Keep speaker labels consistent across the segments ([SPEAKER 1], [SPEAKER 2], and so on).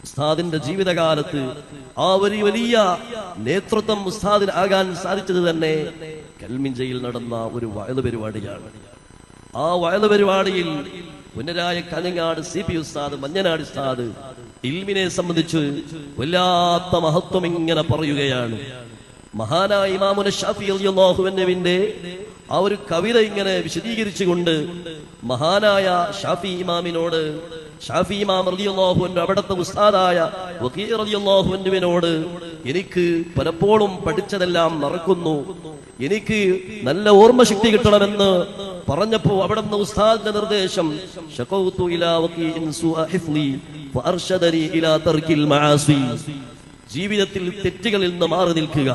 [SPEAKER 1] ഉസ്താദിന്റെ ജീവിതകാലത്ത് ആ ഒരു വലിയ നേതൃത്വം ഉസ്താദിന് ആകാൻ സാധിച്ചത് തന്നെ കൽമിഞ്ചയിൽ നടന്ന ഒരു വയല് പരിപാടിയാണ്. ആ വയല് പരിപാടിയിൽ പുനരായ കനങ്ങാട് CP ഉസ്താദ്, മഞ്ഞനാട് ഉസ്താദ് ഇൽമിനെ സംബന്ധിച്ച് വല്ലാത്ത മഹത്വം ഇങ്ങനെ പറയുകയാണ്. മഹാനായ ഇമാമുന ഷാഫി റളിയല്ലാഹു അൻഹുവിന്റെ ആ ഒരു കവിത ഇങ്ങനെ വിശദീകരിച്ചുകൊണ്ട് മഹാനായ ഷാഫി ഇമാമിനോട്, ഷാഫി ഇമാം റളിയല്ലാഹു അൻഹു അവിടുത്തെ ഉസ്താദായ വഖീ റളിയല്ലാഹു അൻഹുവിനോട്, എനിക്ക് പലപ്പോഴും പഠിച്ചതെല്ലാം മറക്കുന്നു, എനിക്ക് നല്ല ഓർമ്മശക്തി കിട്ടണമെന്ന് പറഞ്ഞപ്പോ അവിടുന്ന് ഉസ്താദിന്റെ നിർദ്ദേശം ശഖൗതു ഇലാ വഖീഇൻ സുഅ ഹിഫ്ളി ഫഅർശദനി ഇലാ തർക്കിൽ മആസി, ജീവിതത്തിൽ തെറ്റുകളിൽ നിന്ന് മാറി നിൽക്കുക.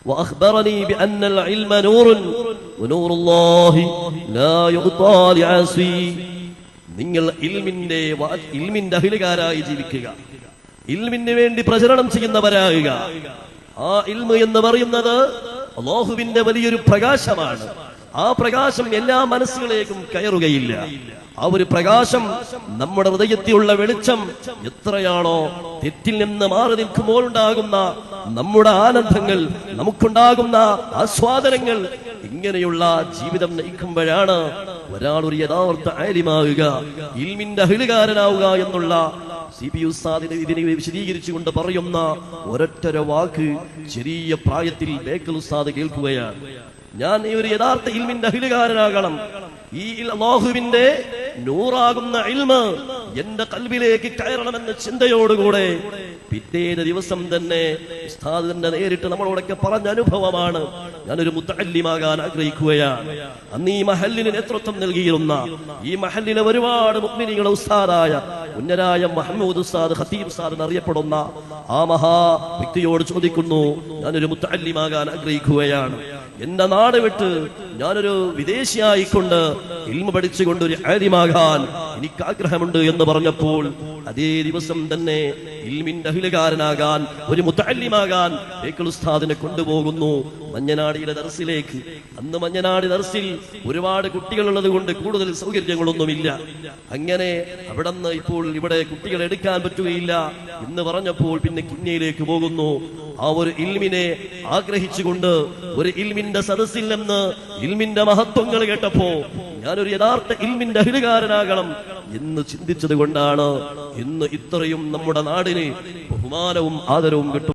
[SPEAKER 1] വഅഖ്ബറനി ബിഅന്നൽ ഇൽമ നൂറുൻ വനൂറുല്ലാഹി ലാ യുഅ്താ ലിആസി, നിങ്ങൾ ഇൽമിന്റെ അഹ്ലുകാരായി ജീവിക്കുക, ഇൽമിന് വേണ്ടി പ്രചരണം ചെയ്യുന്നവരാകുക. ആ ഇൽമ് എന്ന് പറയുന്നത് അല്ലാഹുവിന്റെ വലിയൊരു പ്രകാശമാണ്. ആ പ്രകാശം എല്ലാ മനസ്സുകളിലേക്കും കയറുകയില്ല. ആ ഒരു പ്രകാശം നമ്മുടെ ഹൃദയത്തിലുള്ള വെളിച്ചം എത്രയാണോ, തെറ്റിൽ നിന്ന് മാറി നിൽക്കുമ്പോൾ ഉണ്ടാകുന്ന നമ്മുടെ ആനന്ദങ്ങൾ, നമുക്കുണ്ടാകുന്ന ആസ്വാദനങ്ങൾ, ഇങ്ങനെയുള്ള ജീവിതം നയിക്കുമ്പോഴാണ് ഒരാൾ ഒരു യഥാർത്ഥ ആലിമാവുക, ഇൽമിന്റെ അഹ്ലുകാരനാവുക എന്നുള്ള CP ഉസ്താദിനെ ഇതിനെ വിശദീകരിച്ചുകൊണ്ട് പറയുന്ന ഒരൊറ്റ വാക്ക് ചെറിയ പ്രായത്തിൽ ബേക്കൽ ഉസ്താദ് കേൾക്കുകയാണ്. ഞാൻ ഈ ഒരു യഥാർത്ഥ ഇൽമിന്റെ അഹ്ലുകാരനാകണം, ഈ അല്ലാഹുവിന്റെ നൂറാകുന്ന ഇൽമ് എന്റെ കൽബിലേക്ക് കയറണമെന്ന ചിന്തയോടുകൂടെ പിറ്റേ ദിവസം തന്നെ ഉസ്താദ് തന്നെ നേരിട്ട് നമ്മളോടൊക്കെ പറഞ്ഞ അനുഭവമാണ്, ഞാനൊരു മുത്തഅല്ലിമാകാൻ ആഗ്രഹിക്കുകയാണ്. അന്ന് ഈ മഹല്ലിന് നേതൃത്വം നൽകിയിരുന്ന, ഈ മഹല്ലിലെ ഒരുപാട് മുഅ്മിനീങ്ങളെ ഉസ്താദായ ഉന്നരായ മുഹമ്മദ് ഉസ്താദ്, ഖതീബ് ഉസ്താദ് എന്നറിയപ്പെടുന്ന ആ മഹാ വ്യക്തിയോട് ചോദിക്കുന്നു, ഞാനൊരു മുത്തഅല്ലിമാകാൻ ആഗ്രഹിക്കുകയാണ്, എന്റെ നാട് വിട്ട് ഞാനൊരു വിദേശിയായിക്കൊണ്ട് ഇൽമ പഠിച്ചുകൊണ്ട് ഒരു ആലിമാകാൻ എനിക്ക് ആഗ്രഹമുണ്ട് എന്ന് പറഞ്ഞപ്പോൾ അതേ ദിവസം തന്നെ ഇൽമിന്റെ അഹ്ലുകാരനാകാൻ, ഒരു മുത്തഅല്ലിമാകാൻ ബേക്കൽ ഉസ്താദിനെ കൊണ്ടുപോകുന്നു മഞ്ഞനാടിയിലെ ദർസിലേക്ക്. അന്ന് മഞ്ഞനാടി ദർസിൽ ഒരുപാട് കുട്ടികളുള്ളത് കൊണ്ട് കൂടുതൽ സൗകര്യങ്ങളൊന്നുമില്ല. അങ്ങനെ അവിടുന്ന് ഇപ്പോൾ ഇവിടെ കുട്ടികളെ എടുക്കാൻ പറ്റുകയില്ല എന്ന് പറഞ്ഞപ്പോൾ പിന്നെ കിന്നയിലേക്ക് പോകുന്നു. ആ ഒരു ഇൽമിനെ ആഗ്രഹിച്ചുകൊണ്ട് ഒരു ഇൽമിന്റെ സദസ്സിൽ നിന്ന് ഇൽമിന്റെ മഹത്വങ്ങൾ കേട്ടപ്പോ ഞാനൊരു യഥാർത്ഥ ഇൽമിന്റെ അഹ്ലുകാരനാകണം എന്ന് ചിന്തിച്ചത് കൊണ്ടാണ് ഇന്ന് ഇത്രയും നമ്മുടെ നാടിന് ബഹുമാനവും ആദരവും കിട്ടും.